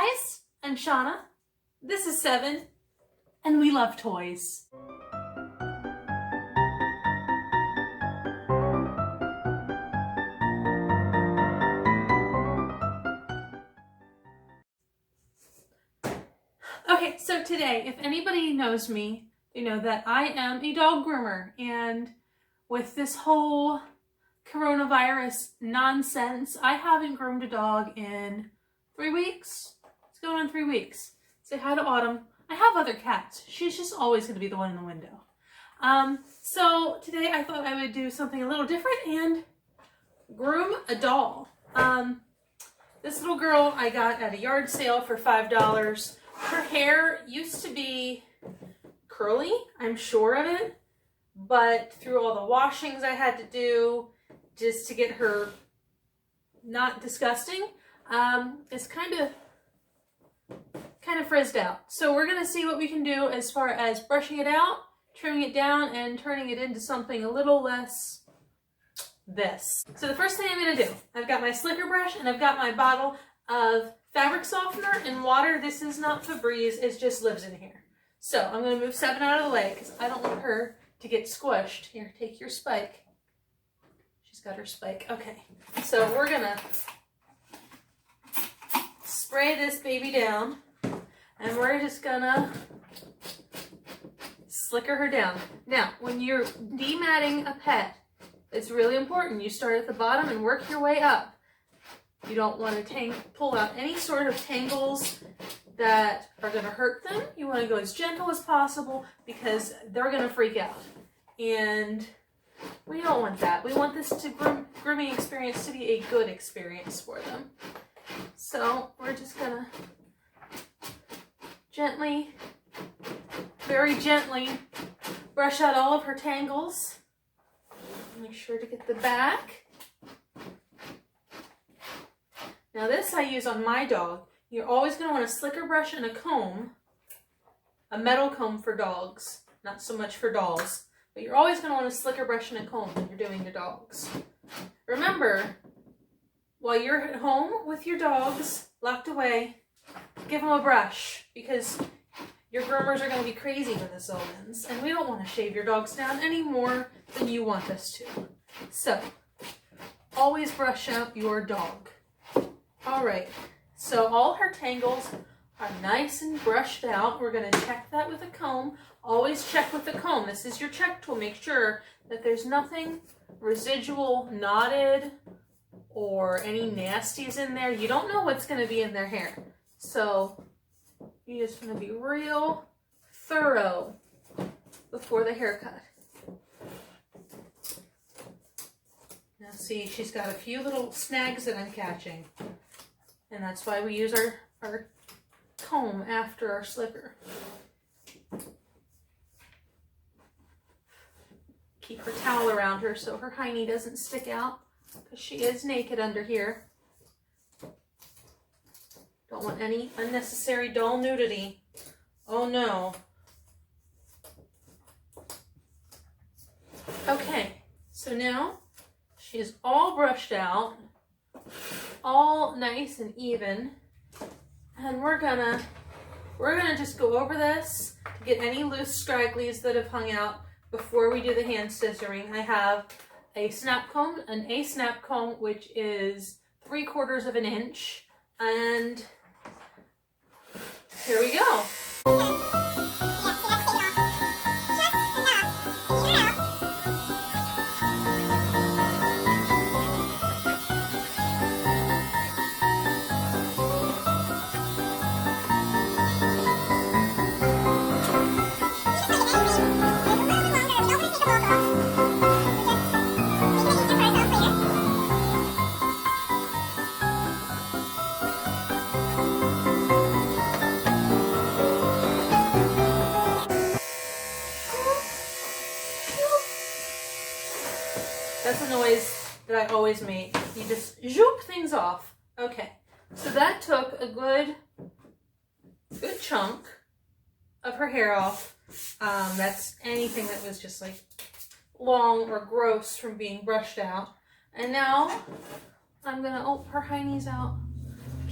guys, I'm Shauna. This is Seven, and we love toys. Okay, so today, if anybody knows me, they know that I am a dog groomer, and with this whole coronavirus nonsense, I haven't groomed a dog in 3 weeks. It's going on 3 weeks. Say hi to Autumn. I have other cats. She's just always going to be the one in the window. So today I thought I would do something a little different and groom a doll. This little girl I got at a yard sale for $5. Her hair used to be curly, I'm sure of it, but through all the washings I had to do just to get her not disgusting, it's kind of frizzed out. So we're gonna see what we can do as far as brushing it out, trimming it down, and turning it into something a little less this. So the first thing I'm gonna do, I've got my slicker brush and I've got my bottle of fabric softener and water. This is not Febreze, it just lives in here. So I'm gonna move Seven out of the way because I don't want her to get squished. Here, take your spike. She's got her spike. Okay, so we're gonna spray this baby down and we're just gonna slicker her down. Now, when you're dematting a pet, it's really important. You start at the bottom and work your way up. You don't want to pull out any sort of tangles that are going to hurt them. You want to go as gentle as possible because they're going to freak out. And we don't want that. We want this grooming experience to be a good experience for them. So we're just going to gently, very gently brush out all of her tangles. Make sure to get the back. Now this I use on my dog. You're always going to want a slicker brush and a comb, a metal comb for dogs, not so much for dolls, but you're always going to want a slicker brush and a comb when you're doing your dogs. Remember, while you're at home with your dogs, locked away, give them a brush because your groomers are going to be crazy when this all ends, and we don't want to shave your dogs down any more than you want us to. So, always brush out your dog. Alright, so all her tangles are nice and brushed out. We're going to check that with a comb. Always check with the comb. This is your check tool. Make sure that there's nothing residual, knotted, or any nasties in there. You don't know what's going to be in their hair. So you just want to be real thorough before the haircut. Now see, she's got a few little snags that I'm catching. And that's why we use our comb after our slicker. Keep her towel around her so her hiney doesn't stick out because she is naked under here. Don't want any unnecessary doll nudity. Oh no. Okay, so now she is all brushed out, all nice and even, and we're gonna just go over this to get any loose scragglies that have hung out before we do the hand scissoring. I have a snap comb, an A snap comb, which is 3/4 of an inch, and here we go. That's a noise that I always make. You just zoop things off. Okay, so that took a good chunk of her hair off. That's anything that was just like long or gross from being brushed out. And now I'm gonna, oh, her hiney's out.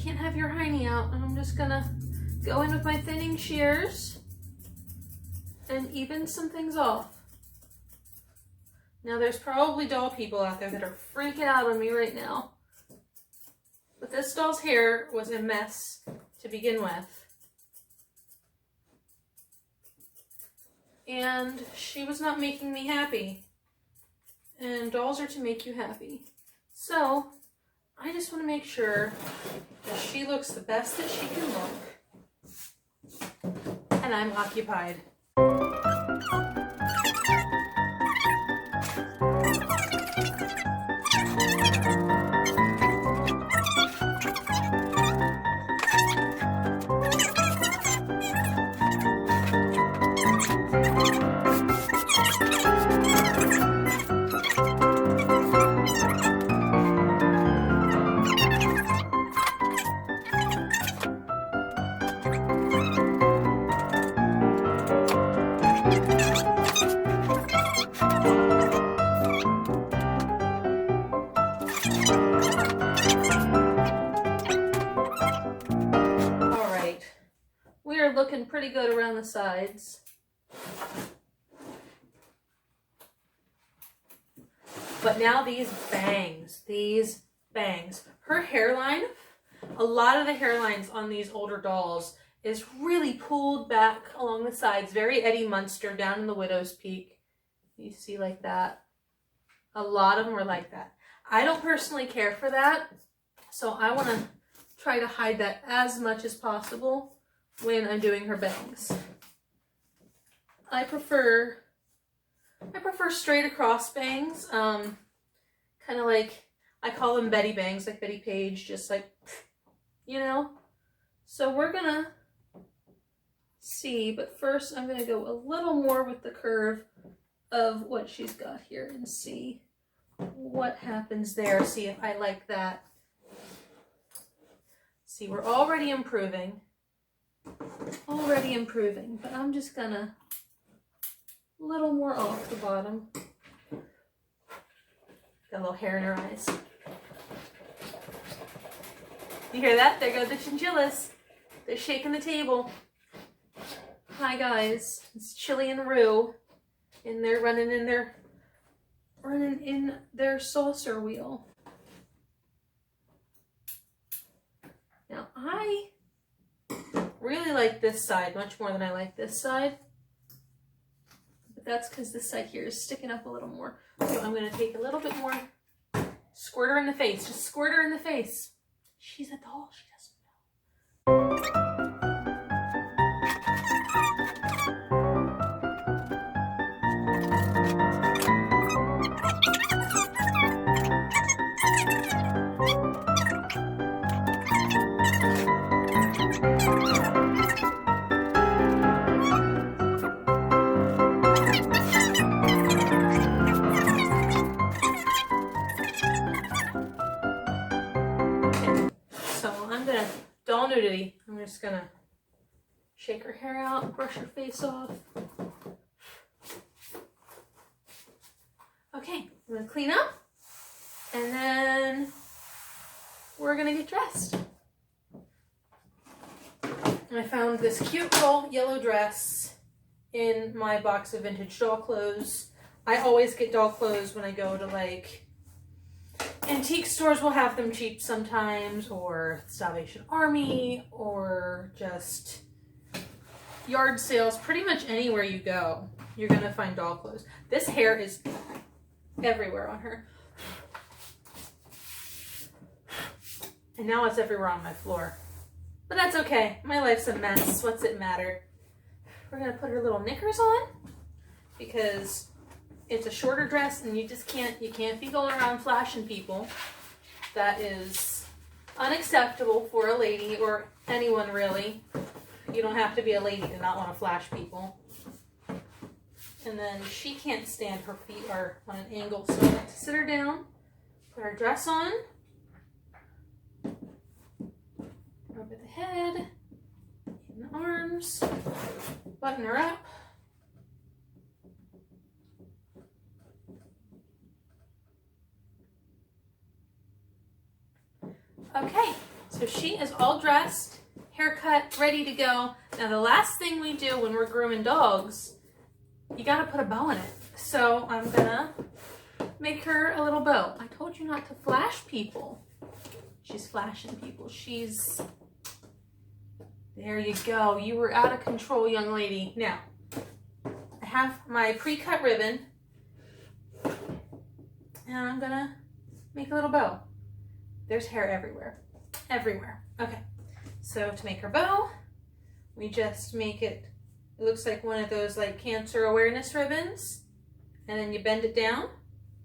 can't have your hiney out. And I'm just gonna go in with my thinning shears and even some things off. Now there's probably doll people out there that are freaking out on me right now. But this doll's hair was a mess to begin with. And she was not making me happy. And dolls are to make you happy. So I just want to make sure that she looks the best that she can look. And I'm occupied. Looking pretty good around the sides. But now these bangs. Her hairline, a lot of the hairlines on these older dolls is really pulled back along the sides. Very Eddie Munster down in the widow's peak. You see like that. A lot of them are like that. I don't personally care for that. So I want to try to hide that as much as possible when I'm doing her bangs. I prefer straight across bangs, kind of like, I call them Betty bangs, like Betty Page, just like, you know. So we're gonna see, but first I'm gonna go a little more with the curve of what she's got here and see what happens there, see if I like that. See, we're already improving, but I'm just gonna a little more off the bottom. Got a little hair in her eyes. You hear that? There go the chinchillas. They're shaking the table. Hi guys, it's Chili and Rue, and they're running in their saucer wheel. Now I really like this side much more than I like this side, but that's because this side here is sticking up a little more. So I'm going to take a little bit more, squirt her in the face, just squirt her in the face. She's a doll, she doesn't know. Doll nudity. I'm just gonna shake her hair out, brush her face off. Okay, I'm gonna clean up and then we're gonna get dressed. I found this cute little yellow dress in my box of vintage doll clothes. I always get doll clothes when I go to like antique stores. Will have them cheap sometimes, or Salvation Army, or just yard sales. Pretty much anywhere you go, you're gonna find doll clothes. This hair is everywhere on her. And now it's everywhere on my floor. But that's okay. My life's a mess. What's it matter? We're gonna put her little knickers on because it's a shorter dress and you can't be going around flashing people. That is unacceptable for a lady or anyone really. You don't have to be a lady to not want to flash people. And then she can't stand, her feet are on an angle, so I have to sit her down, put her dress on, over the head, in the arms, button her up. Okay, so So she is all dressed, haircut, ready to go. Now the last thing we do when we're grooming dogs, you gotta put a bow in it. So I'm gonna make her a little bow. I told you not to flash people. She's flashing people. There you go. You were out of control, young lady. Now, I have my pre-cut ribbon, and I'm gonna make a little bow. There's hair everywhere. Everywhere. Okay, so to make her bow, we just make it, it looks like one of those like cancer awareness ribbons, and then you bend it down.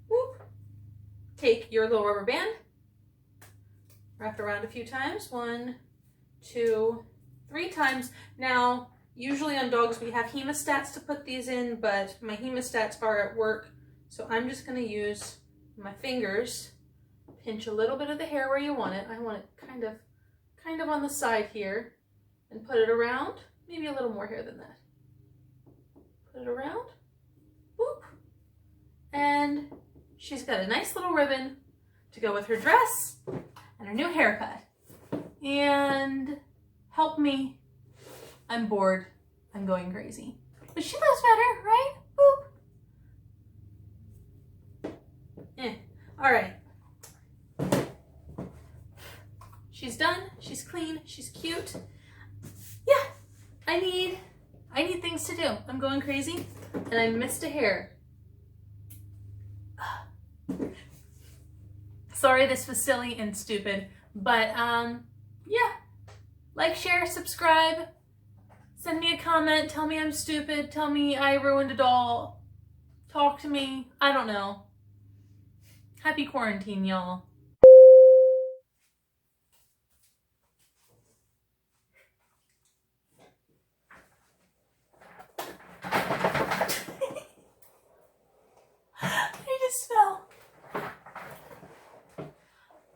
Whoop. Take your little rubber band, wrap it around a few times. 1, 2, 3 times. Now, usually on dogs we have hemostats to put these in, but my hemostats are at work, so I'm just going to use my fingers, pinch a little bit of the hair where you want it. I want it kind of on the side here, and put it around. Maybe a little more hair than that. Put it around. Whoop. And she's got a nice little ribbon to go with her dress and her new haircut. And help me, I'm bored, I'm going crazy. But she knows better, right? Boop. All right. She's done, she's clean, she's cute. Yeah, I need things to do. I'm going crazy, and I missed a hair. Sorry, this was silly and stupid, but yeah. Like, share, subscribe, send me a comment, tell me I'm stupid, tell me I ruined a doll, talk to me, I don't know. Happy quarantine, y'all. I just fell.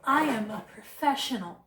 I am a professional.